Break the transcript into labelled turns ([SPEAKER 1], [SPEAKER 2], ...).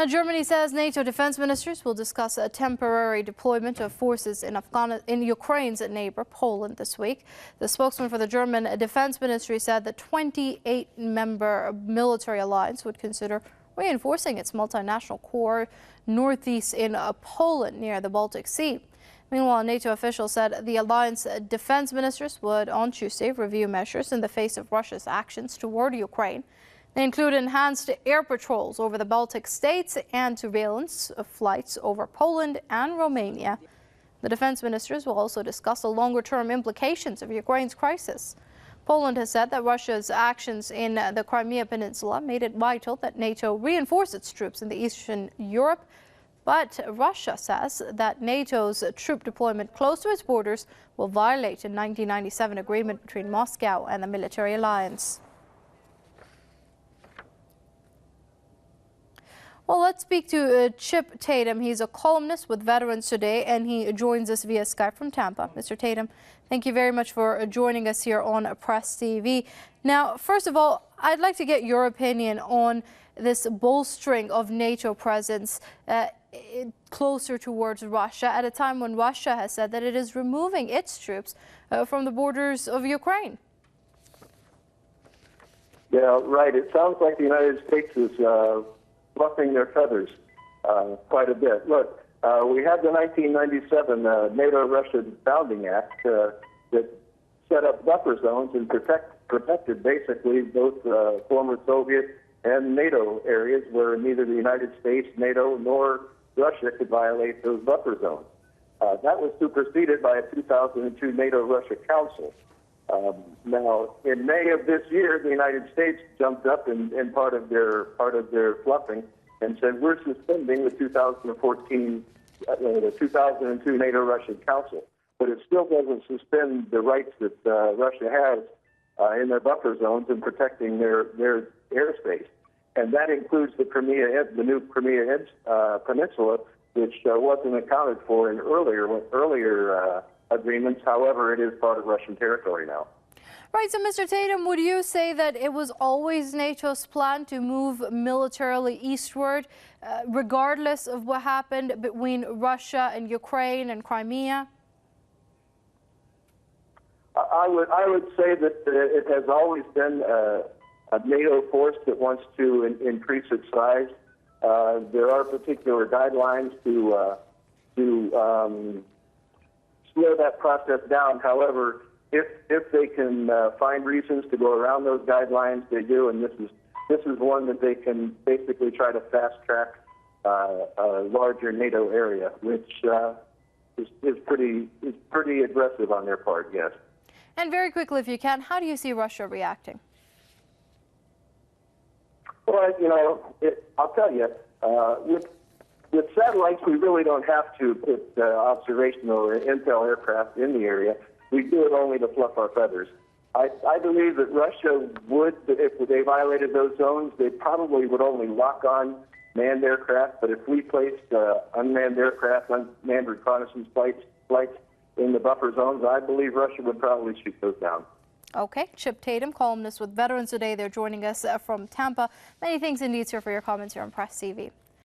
[SPEAKER 1] Now, Germany says NATO defense ministers will discuss a temporary deployment of forces in Ukraine's neighbor, Poland, this week. The spokesman for the German Defense Ministry said the 28-member military alliance would consider reinforcing its Multinational Corps Northeast in Poland near the Baltic Sea. Meanwhile, NATO officials said the alliance defense ministers would on Tuesday review measures in the face of Russia's actions toward Ukraine. They include enhanced air patrols over the Baltic states and surveillance of flights over Poland and Romania. The defense ministers will also discuss the longer-term implications of Ukraine's crisis. Poland has said that Russia's actions in the Crimea peninsula made it vital that NATO reinforce its troops in the Eastern Europe. But Russia says that NATO's troop deployment close to its borders will violate a 1997 agreement between Moscow and the military alliance. Well, let's speak to Chip Tatum. He's a columnist with Veterans Today, and he joins us via Skype from Tampa. Mr. Tatum, thank you very much for joining us here on Press TV. Now, first of all, I'd like to get your opinion on this bolstering of NATO presence closer towards Russia at a time when Russia has said that it is removing its troops from the borders of Ukraine.
[SPEAKER 2] Yeah, right. It sounds like the United States is fluffing their feathers quite a bit. Look, we had the 1997 NATO-Russia Bounding Act that set up buffer zones and protected basically both former Soviet and NATO areas where neither the United States, NATO, nor Russia could violate those buffer zones. That was superseded by a 2002 NATO-Russia Council. Now, in May of this year, the United States jumped up in part of their fluffing and said we're suspending the 2002 NATO-Russia Council, but it still doesn't suspend the rights that Russia has in their buffer zones and protecting their airspace, and that includes the new Crimea peninsula, which wasn't accounted for in earlier agreements. However, it is part of Russian territory now.
[SPEAKER 1] Right. So, Mr. Tatum, would you say that it was always NATO's plan to move militarily eastward, regardless of what happened between Russia and Ukraine and Crimea?
[SPEAKER 2] I would say that it has always been a NATO force that wants to increase its size. There are particular guidelines to slow that process down. However, if they can find reasons to go around those guidelines, they do, and this is one that they can basically try to fast track a larger NATO area, which is pretty aggressive on their part, yes.
[SPEAKER 1] And very quickly, if you can, how do you see Russia reacting?
[SPEAKER 2] Well, I'll tell you, with satellites, we really don't have to put observational or intel aircraft in the area. We do it only to fluff our feathers. I believe that Russia would, if they violated those zones, they probably would only lock on manned aircraft. But if we placed unmanned aircraft, unmanned reconnaissance flights in the buffer zones, I believe Russia would probably shoot those down.
[SPEAKER 1] Okay. Chip Tatum, columnist with Veterans Today. They're joining us from Tampa. Many thanks indeed, sir, for your comments here on Press TV.